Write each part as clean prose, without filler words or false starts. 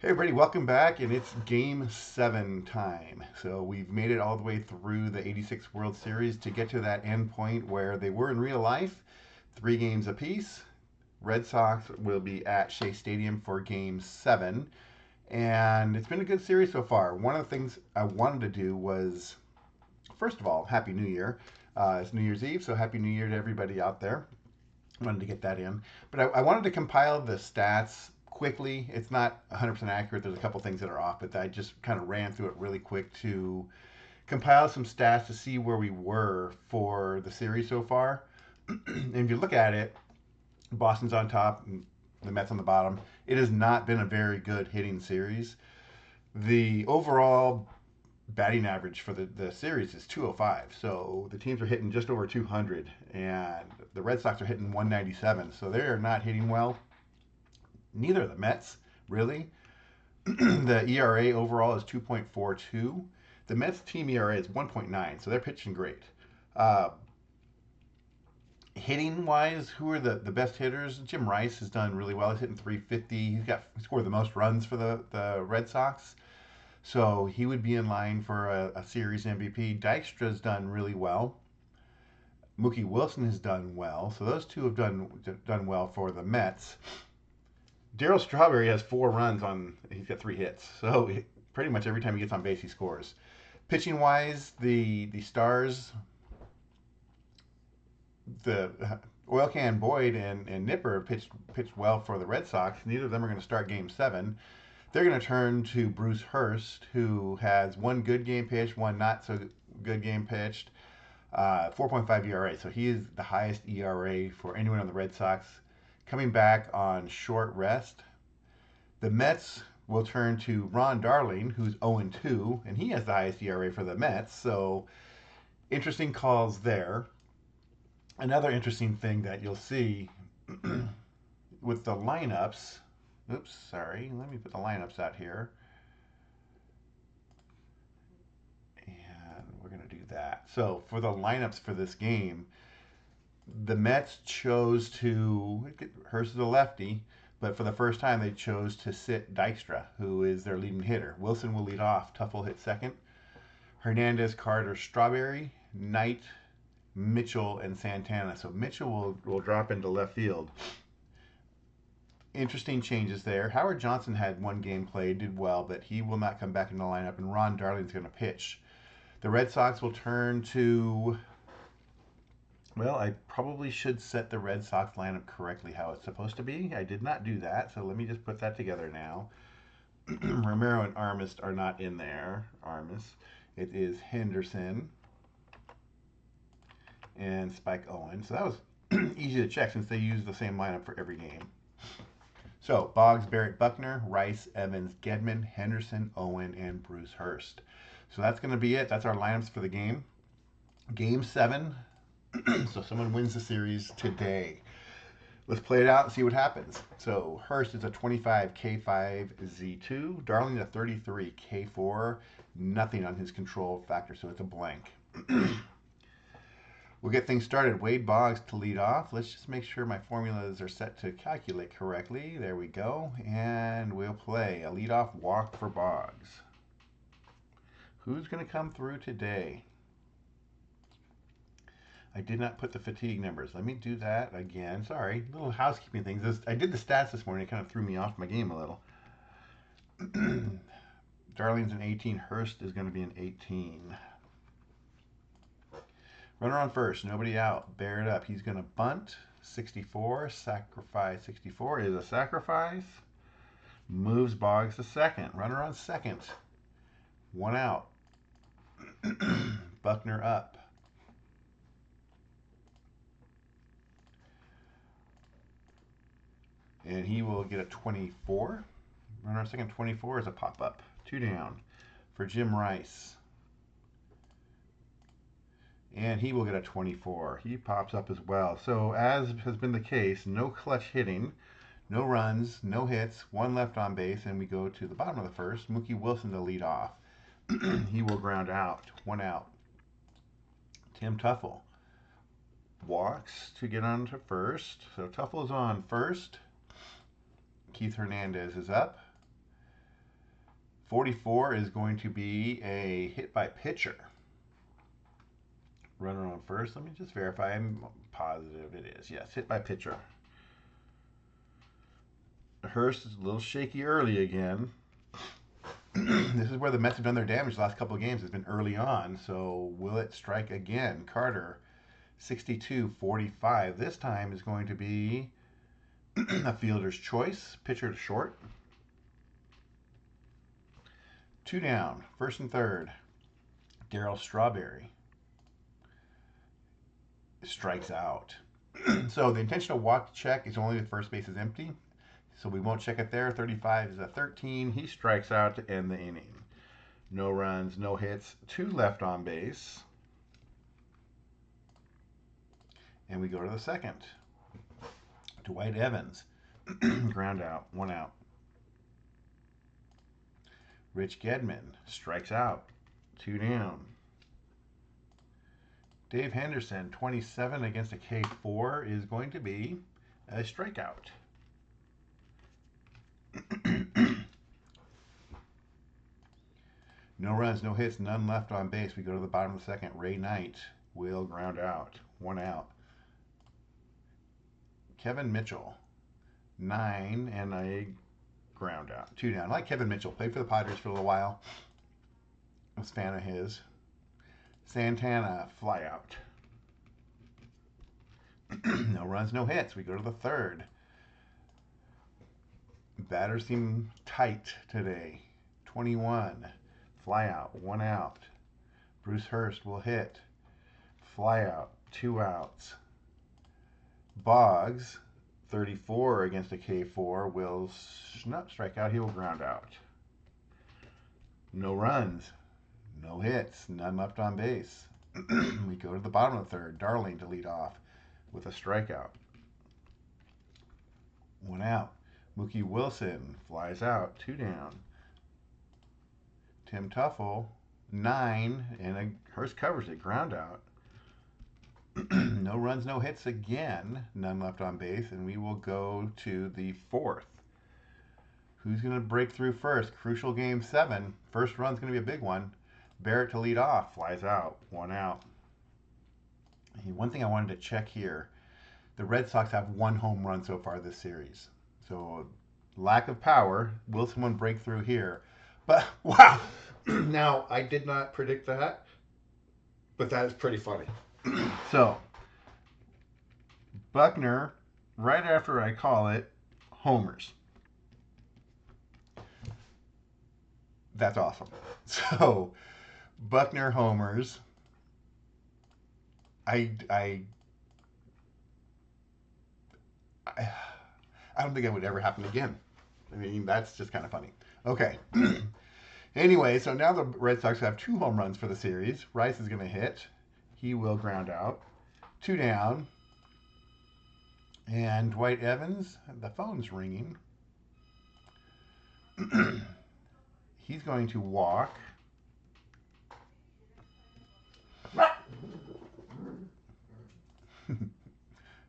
Hey everybody, welcome back, and it's Game 7 time. So we've made it all the way through the 86 World Series to get to that end point where they were in real life, 3 games apiece. Red Sox will be at Shea Stadium for Game 7, and it's been a good series so far. One of the things I wanted to do was, first of all, Happy New Year. It's New Year's Eve, so Happy New Year to everybody out there. I wanted to get that in. But I wanted to compile the stats quickly. It's not 100% accurate. There's a couple things that are off, but I just kind of ran through it really quick to compile some stats to see where we were for the series so far. And if you look at it, Boston's on top and the Mets on the bottom. It has not been a very good hitting series. The overall batting average for the series is 205. So the teams are hitting just over 200, and the Red Sox are hitting 197. So they are not hitting well. Neither of the Mets, really. The ERA overall is 2.42. The Mets team ERA is 1.9, so they're pitching great. Uh, Hitting wise, who are the best hitters? Jim Rice has done really well. He's hitting 350. He scored the most runs for the Red Sox. So he would be in line for a series MVP. Dykstra's done really well. Mookie Wilson has done well. So those two have done well for the Mets. Darryl Strawberry has 4 runs on. He's got 3 hits. So pretty much every time he gets on base, he scores. Pitching wise, the Stars, the Oil Can Boyd and Nipper pitched well for the Red Sox. Neither of them are going to start Game 7. They're going to turn to Bruce Hurst, who has one good game pitched, one not so good game pitched, 4.5 ERA. So he is the highest ERA for anyone on the Red Sox. Coming back on short rest, the Mets will turn to Ron Darling, who's 0-2, and he has the highest ERA for the Mets. So interesting calls there. Another interesting thing that you'll see with the lineups. Oops, sorry. Let me put the lineups out here. And we're going to do that. So for the lineups for this game, the Mets chose to, Hurst is a lefty, but for the first time they chose to sit Dykstra, who is their leading hitter. Wilson will lead off. Tuff will hit second. Hernandez, Carter, Strawberry, Knight, Mitchell, and Santana. So Mitchell will drop into left field. Interesting changes there. Howard Johnson had 1 game played, did well, but he will not come back in the lineup, and Ron Darling's going to pitch. The Red Sox will turn to. Well, I probably should set the Red Sox lineup correctly how it's supposed to be. I did not do that, so let me just put that together now. Romero and Armas are not in there. Armas. It is Henderson and Spike Owen. So that was easy to check since they use the same lineup for every game. So Boggs, Barrett, Buckner, Rice, Evans, Gedman, Henderson, Owen, and Bruce Hurst. So that's going to be it. That's our lineups for the game. Game 7. So someone wins the series today. Let's play it out and see what happens. So Hurst is a 25 K5 Z2. Darling a 33 K4. Nothing on his control factor, so it's a blank. We'll get things started. Wade Boggs to lead off. Let's just make sure my formulas are set to calculate correctly. There we go. And we'll play a leadoff walk for Boggs. Who's going to come through today? I did not put the fatigue numbers. Let me do that again. Sorry, little housekeeping things. I did the stats this morning. It kind of threw me off my game a little. Darling's an 18. Hurst is going to be an 18. Runner on first, nobody out. Bear it up. He's going to bunt. 64, sacrifice. 64 is a sacrifice. Moves Boggs to second. Runner on second. 1 out. Buckner up. And he will get a 24. Runner on second, 24 is a pop up. 2 down for Jim Rice. And he will get a 24. He pops up as well. So as has been the case, no clutch hitting, no runs, no hits, 1 left on base, and we go to the bottom of the first. Mookie Wilson to lead off. He will ground out. 1 out. Tim Tuffle walks to get on to first. So Tuffle's on first. Keith Hernandez is up. 44 is going to be a hit by pitcher. Runner on first. Let me just verify. I'm positive it is. Yes, hit by pitcher. Hurst is a little shaky early again. This is where the Mets have done their damage the last couple of games. Has been early on. So will it strike again? Carter, 62-45. This time is going to be a fielder's choice. Pitcher to short. 2 down. First and third. Darryl Strawberry strikes out. So the intentional walk check is only if first base is empty. So we won't check it there. 35 is a 13. He strikes out to end the inning. No runs, no hits, 2 left on base. And we go to the second. Dwight Evans, ground out, 1 out. Rich Gedman strikes out, 2 down. Dave Henderson, 27 against a K4 is going to be a strikeout. No runs, no hits, none left on base. We go to the bottom of the second. Ray Knight will ground out, 1 out. Kevin Mitchell, 9 and a ground out, 2 down. I like Kevin Mitchell. Played for the Padres for a little while. I was a fan of his. Santana, fly out. No runs, no hits. We go to the third. Batters seem tight today. 21, fly out, 1 out. Bruce Hurst will hit. Fly out, 2 outs. Boggs, 34 against a K4, will not strike out. He will ground out. No runs, no hits, none left on base. We go to the bottom of the third. Darling to lead off with a strikeout. 1 out. Mookie Wilson flies out, 2 down. Tim Tuffle, 9, and Hurst covers it, ground out. No runs, no hits again, none left on base, and we will go to the fourth. Who's going to break through first? Crucial game 7. First run's going to be a big one. Barrett to lead off, flies out, 1 out. One thing I wanted to check here, the Red Sox have 1 home run so far this series. So lack of power. Will someone break through here? But wow, now I did not predict that, but that is pretty funny. So Buckner, right after I call it, homers. That's awesome. So Buckner homers. I don't think that would ever happen again. I mean, that's just kind of funny. Okay. Anyway, so now the Red Sox have 2 home runs for the series. Rice is going to hit. He will ground out. 2 down. And Dwight Evans, the phone's ringing. He's going to walk.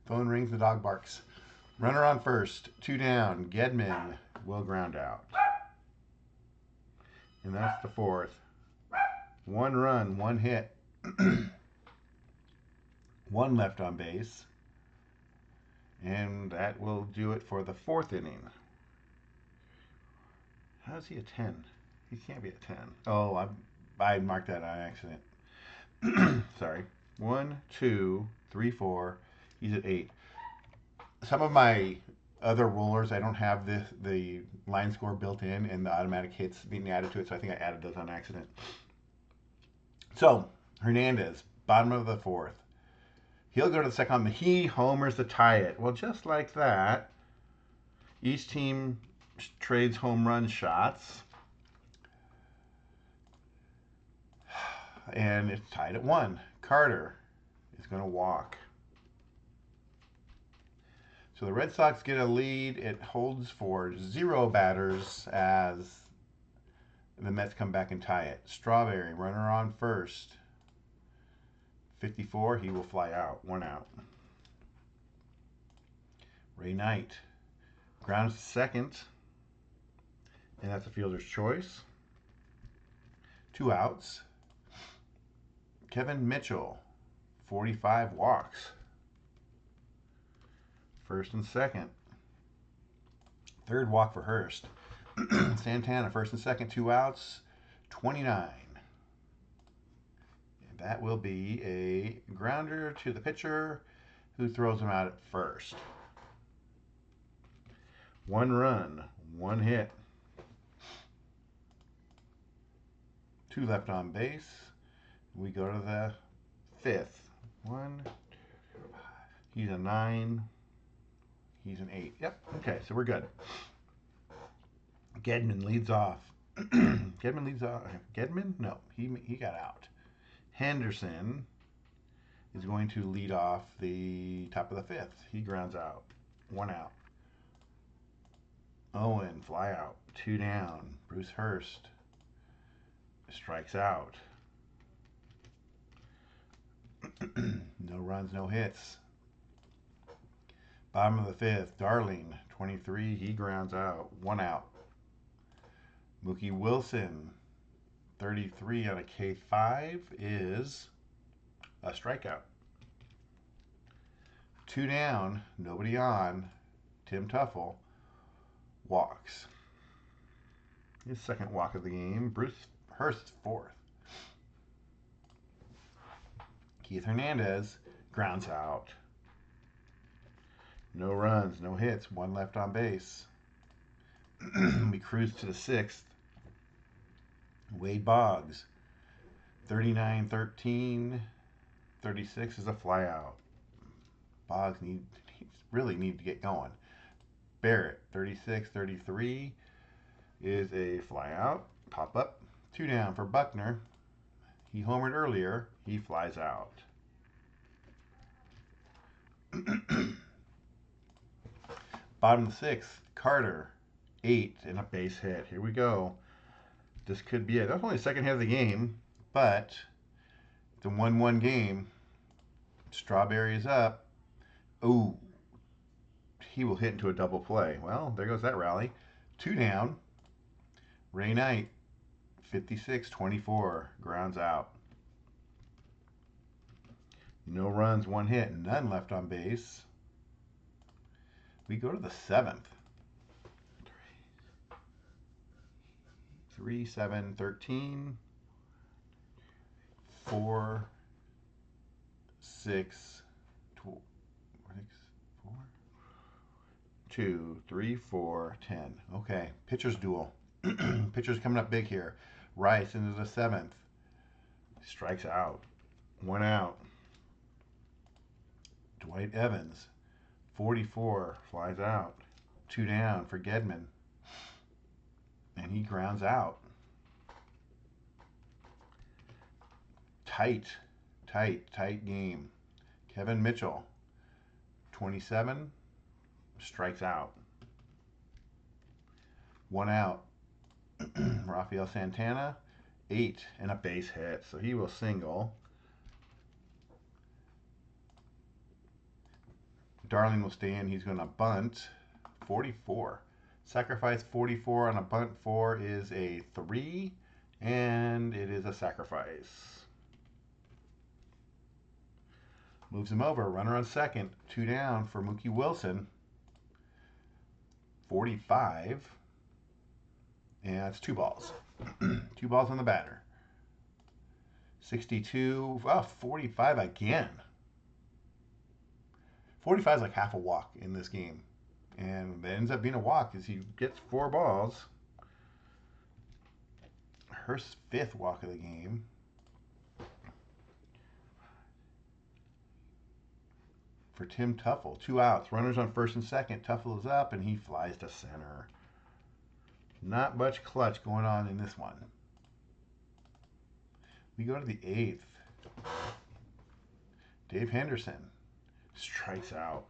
Phone rings, the dog barks. Runner on first, 2 down. Gedman will ground out. And that's the fourth. 1 run, 1 hit. 1 left on base. And that will do it for the 4th inning. How is he a 10? He can't be a 10. Oh, I marked that on accident. Sorry. 1, 2, 3, 4. He's at 8. Some of my other rulers, I don't have the line score built in and the automatic hits being added to it, so I think I added those on accident. So, Hernandez, bottom of the 4th. He'll go to the second. He homers to tie it. Well, just like that, each team trades home run shots. And it's tied at 1. Carter is going to walk. So the Red Sox get a lead. It holds for 0 batters as the Mets come back and tie it. Strawberry, runner on first. 54, he will fly out. 1 out. Ray Knight grounds to second. And that's a fielder's choice. 2 outs. Kevin Mitchell, 45 walks. First and second. Third walk for Hurst. Santana, first and second, 2 outs, 29. And that will be a grounder to the pitcher, who throws him out at first. 1 run, 1 hit. 2 left on base. We go to the 5th. 1. He's a 9. He's an 8. Yep. Okay, so we're good. Gedman leads off. Gedman leads off. Gedman? No, he got out. Henderson is going to lead off the top of the 5th. He grounds out. 1 out. Owen, fly out. 2 down. Bruce Hurst strikes out. No runs, no hits. Bottom of the 5th, Darling, 23. He grounds out. 1 out. Mookie Wilson, 33 on a K5 is a strikeout. 2 down, nobody on. Tim Tuffle walks. His second walk of the game. Bruce Hurst's 4th. Keith Hernandez grounds out. No runs, no hits, 1 left on base. We cruise to the 6th. Wade Boggs, 39-13. 36 is a flyout. Boggs really need to get going. Barrett, 36-33 is a flyout. Pop up. 2 down for Buckner. He homered earlier. He flies out. Bottom of the 6th, Carter, 8 and a base hit. Here we go. This could be it. That's only the second half of the game, but it's a 1-1 game. Strawberry is up. Ooh, he will hit into a double play. Well, there goes that rally. 2 down. Ray Knight, 56-24, grounds out. No runs, 1 hit, none left on base. We go to the 7th. 3, 7, 13. 4, 6, 4, 2, 3, 4, 10. Okay, pitcher's duel. Pitcher's coming up big here. Rice into the 7th. Strikes out. 1 out. Dwight Evans, 44, flies out. 2 down for Gedman. And he grounds out. Tight game. Kevin Mitchell, 27, strikes out. 1 out. Rafael Santana, 8 and a base hit. So he will single. Darling will stay in. He's going to bunt. 44. Sacrifice 44 on a bunt 4 is a 3, and it is a sacrifice. Moves him over. Runner on second. 2 down for Mookie Wilson. 45. And it's 2 balls. 2 balls on the batter. 62. Oh, 45 again. 45 is like half a walk in this game. And it ends up being a walk as he gets 4 balls. Hurst's 5th walk of the game. For Tim Tuffle, 2 outs. Runners on first and second. Tuffle is up and he flies to center. Not much clutch going on in this one. We go to the 8th. Dave Henderson strikes out.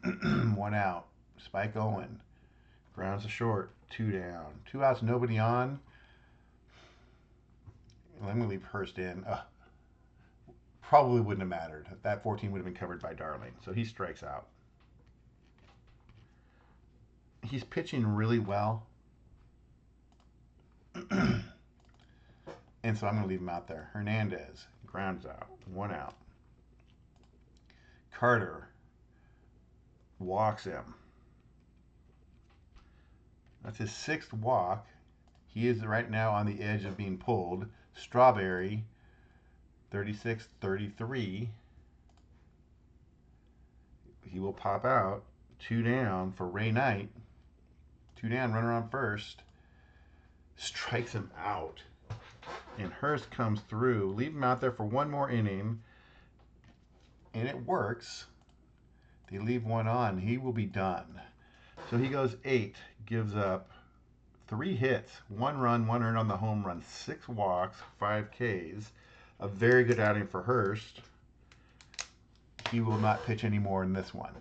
1 out. Spike Owen grounds to short. 2 down. 2 outs, nobody on. Let me leave Hurst in. Probably wouldn't have mattered. That 14 would have been covered by Darling. So he strikes out. He's pitching really well. And so I'm going to leave him out there. Hernandez grounds out, 1 out. Carter walks him. That's his 6th walk. He is right now on the edge of being pulled. Strawberry, 36-33. He will pop out. 2 down for Ray Knight. 2 down, runner on first. Strikes him out. And Hurst comes through. Leave him out there for 1 more inning. And it works. They leave 1 on. He will be done. So he goes 8, gives up 3 hits, 1 run, 1 earned on the home run, 6 walks, 5 Ks. A very good outing for Hurst. He will not pitch anymore in this one.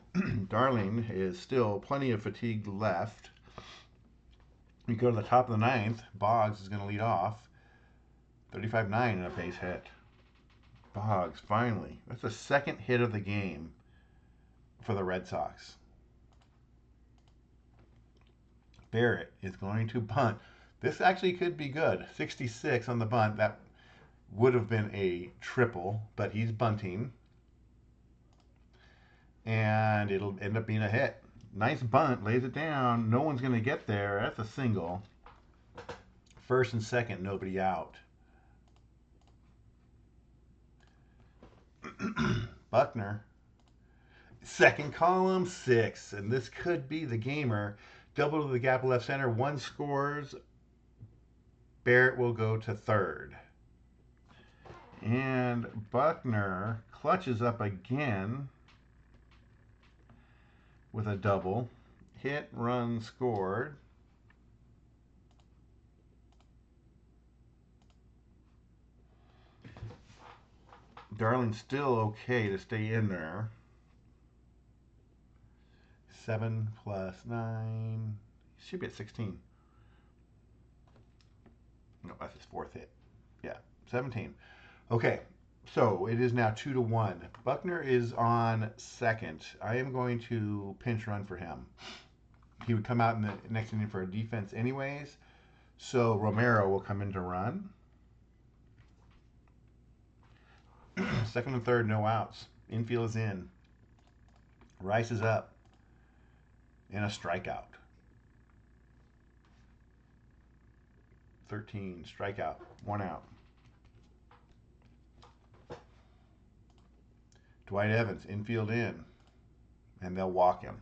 Darling is still plenty of fatigue left. We go to the top of the 9th. Boggs is going to lead off. 35-9 and a base hit. Boggs, finally. That's the 2nd hit of the game for the Red Sox. Barrett is going to bunt. This actually could be good. 66 on the bunt. That would have been a triple, but he's bunting. And it'll end up being a hit. Nice bunt, lays it down. No one's going to get there. That's a single. 1st and 2nd, nobody out. Buckner. 2nd column, 6. And this could be the gamer. Double to the gap left center. 1 scores. Barrett will go to 3rd. And Buckner clutches up again with a double. Hit, run, scored. Darling's still okay to stay in there. 7 plus 9. Should be at 16. No, that's his 4th hit. Yeah, 17. Okay, so it is now 2-1. Buckner is on 2nd. I am going to pinch run for him. He would come out in the next inning for a defense anyways. So Romero will come in to run. 2nd and 3rd, no outs. Infield is in. Rice is up. And a strikeout. 13, strikeout, 1 out. Dwight Evans, infield in. And they'll walk him.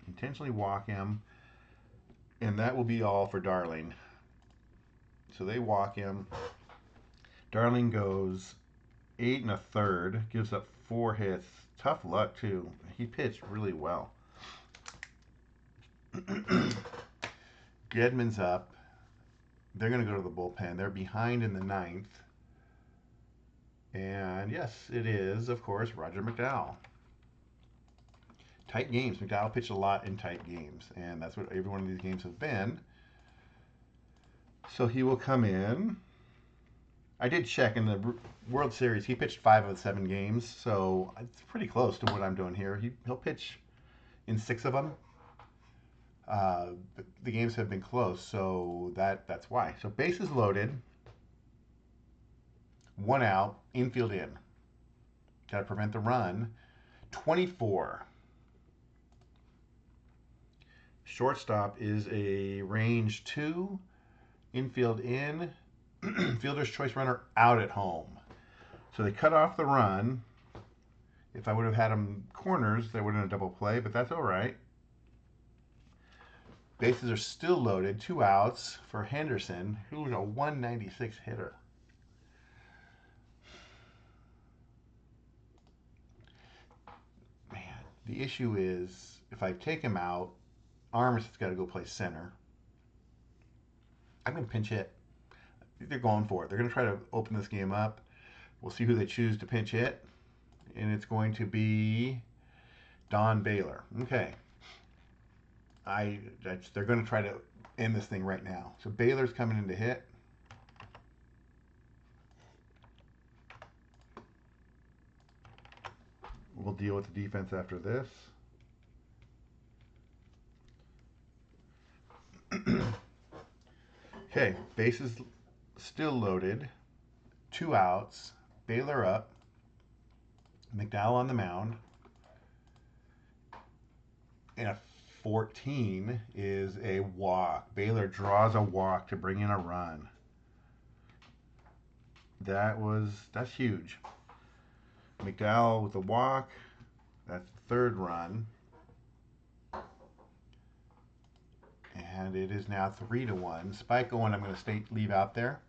Intentionally walk him. And that will be all for Darling. So they walk him. Darling goes 8 1/3, gives up 4 hits. Tough luck, too. He pitched really well. Gedman's up. They're going to go to the bullpen. They're behind in the 9th. And yes, it is, of course, Roger McDowell. Tight games. McDowell pitched a lot in tight games, and that's what every one of these games have been. So he will come in. I did check in the World Series. He pitched 5 of the 7 games, so it's pretty close to what I'm doing here. He'll pitch in 6 of them. The games have been close, so that's why. So bases loaded, 1 out, infield in. Got to prevent the run. 24. Shortstop is a range 2, infield in, fielder's choice runner out at home. So they cut off the run. If I would have had them corners, they would have been a double play, but that's all right. Bases are still loaded. 2 outs for Henderson, who's a 196 hitter. Man, the issue is if I take him out, Armas has got to go play center. I'm going to pinch hit. They're going for it. They're going to try to open this game up. We'll see who they choose to pinch hit. And it's going to be Don Baylor. Okay. They're going to try to end this thing right now. So Baylor's coming in to hit. We'll deal with the defense after this. Okay, bases still loaded. 2 outs. Baylor up. McDowell on the mound. And a 14 is a walk. Baylor draws a walk to bring in a run. That's huge. McDowell with a walk. That's the third run. And it is now 3-1. Spike Owen, I'm going to leave out there.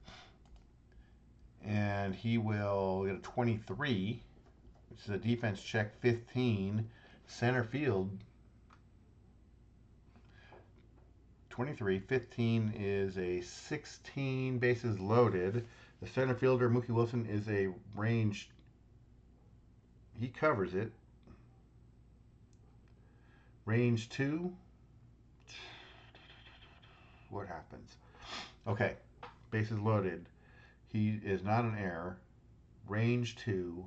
And he will get a 23, which is a defense check 15. Center field 23. 15 is a 16, bases loaded. The center fielder, Mookie Wilson, is a range. He covers it. Range 2. What happens? Okay, bases loaded. He is not an error. Range 2.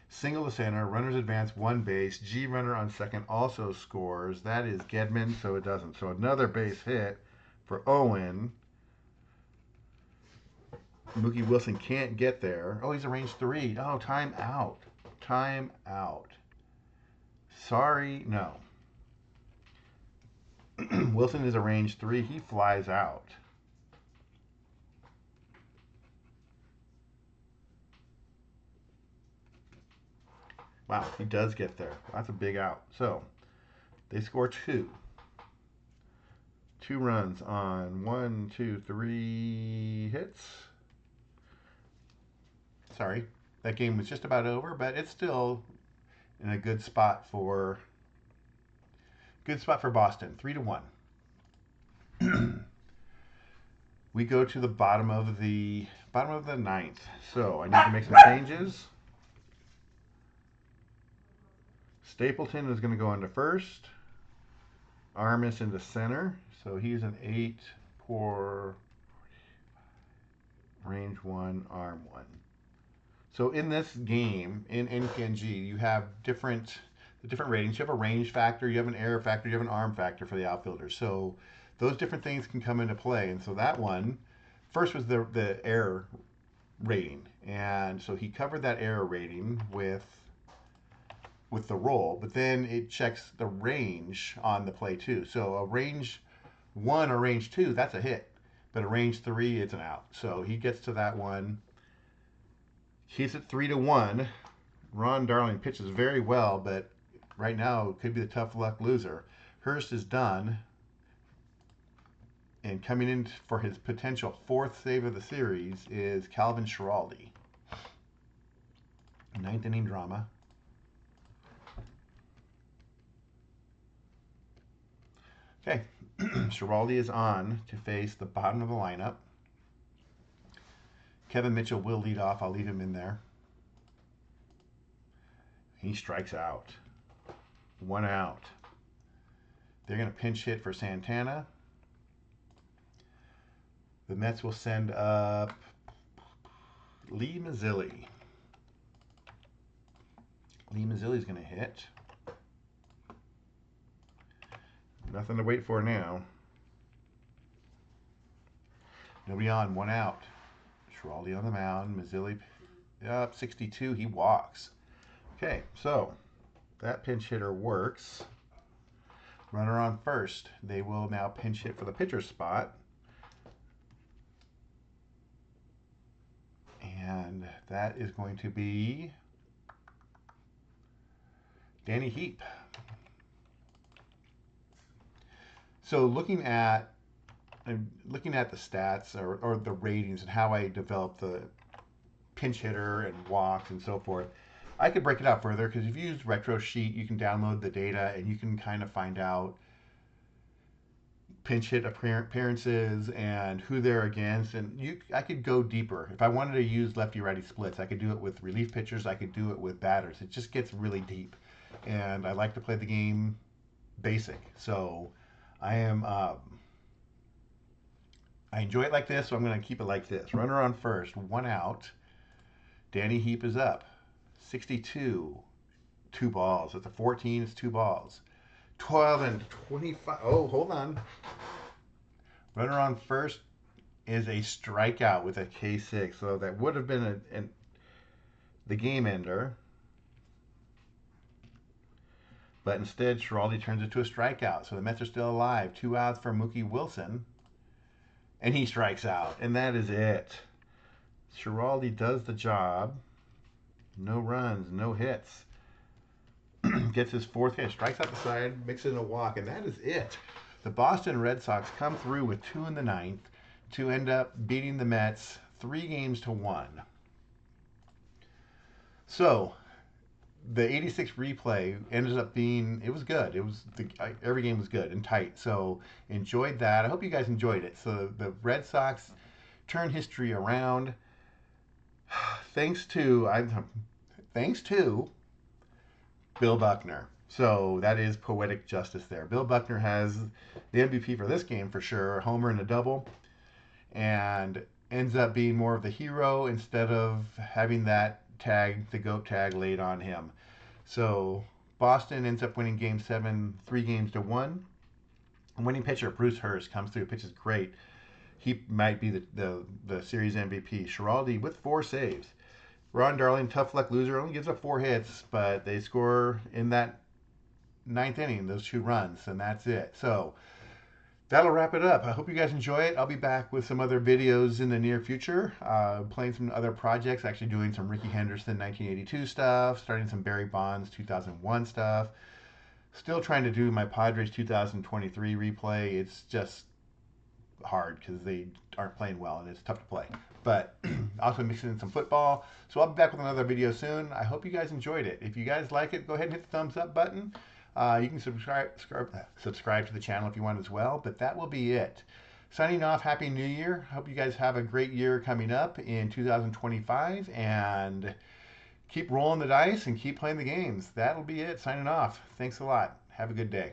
Single to center. Runners advance 1 base. G runner on second also scores. That is Gedman, so it doesn't. So another base hit for Owen. Mookie Wilson can't get there. Oh, he's a range 3. Oh, time out. Time out. Sorry, no. Wilson is a range 3. He flies out. Wow, he does get there. That's a big out. So they score 2. 2 runs on 1, 2, 3 hits. Sorry, that game was just about over, but it's still in a good spot for Boston. 3-1. We go to the bottom of the ninth. So I need to make some changes. Stapleton is going to go into first. Armis into center. So he's an 8 for range 1, arm 1. So in this game, in NPNG, you have different ratings. You have a range factor, you have an error factor, you have an arm factor for the outfielders. So those different things can come into play. And so that one, first was the error rating. And so he covered that error rating with the roll, but then it checks the range on the play too. So a range 1 or range 2, that's a hit. But a range 3, it's an out. So he gets to that one. He's at 3-1. Ron Darling pitches very well, but right now it could be the tough luck loser. Hurst is done. And coming in for his potential 4th save of the series is Calvin Schiraldi. 9th inning drama. Okay, Schiraldi is on to face the bottom of the lineup. Kevin Mitchell will lead off. I'll leave him in there. He strikes out. 1 out. They're going to pinch hit for Santana. The Mets will send up Lee Mazzilli. Lee Mazzilli's going to hit. Nothing to wait for now. Nobody on, 1 out. Schiraldi on the mound. Mazzilli up 62. He walks. Okay, so that pinch hitter works. Runner on first. They will now pinch hit for the pitcher's spot. And that is going to be Danny Heap. So looking at the stats or the ratings and how I developed the pinch hitter and walks and so forth, I could break it out further because if you use Retro Sheet, you can download the data and you can kind of find out pinch hit appearances and who they're against. And I could go deeper. If I wanted to use lefty-righty splits, I could do it with relief pitchers. I could do it with batters. It just gets really deep. And I like to play the game basic. So I enjoy it like this, so I'm going to keep it like this. Runner on first, 1 out. Danny Heap is up. 62, 2 balls. At the 14, it's 2 balls. 12 and 25. Oh, hold on. Runner on first is a strikeout with a K6, so that would have been the game ender. But instead, Schiraldi turns it to a strikeout. So the Mets are still alive. 2 outs for Mookie Wilson. And he strikes out. And that is it. Schiraldi does the job. No runs, no hits. Gets his fourth hit, strikes out the side, mixes in a walk, and that is it. The Boston Red Sox come through with 2 in the ninth to end up beating the Mets 3-1. So the 86 replay ended up being, it was good. Every game was good and tight. So enjoyed that. I hope you guys enjoyed it. So the Red Sox turned history around thanks to Bill Buckner. So that is poetic justice there. Bill Buckner has the MVP for this game for sure, a homer and a double, and ends up being more of the hero instead of having that tag, the GOAT tag, laid on him. So Boston ends up winning Game 7, 3-1. Winning pitcher Bruce Hurst comes through, pitches great. He might be the series MVP. Schiraldi with 4 saves. Ron Darling, tough luck loser, only gives up 4 hits, but they score in that ninth inning, those 2 runs, and that's it. So that'll wrap it up. I hope you guys enjoy it. I'll be back with some other videos in the near future, playing some other projects, actually doing some Ricky Henderson 1982 stuff, starting some Barry Bonds 2001 stuff. Still trying to do my Padres 2023 replay. It's just hard because they aren't playing well and it's tough to play. But also mixing in some football. So I'll be back with another video soon. I hope you guys enjoyed it. If you guys like it, go ahead and hit the thumbs up button. You can subscribe to the channel if you want as well. But that will be it. Signing off, Happy New Year. Hope you guys have a great year coming up in 2025. And keep rolling the dice and keep playing the games. That'll be it. Signing off. Thanks a lot. Have a good day.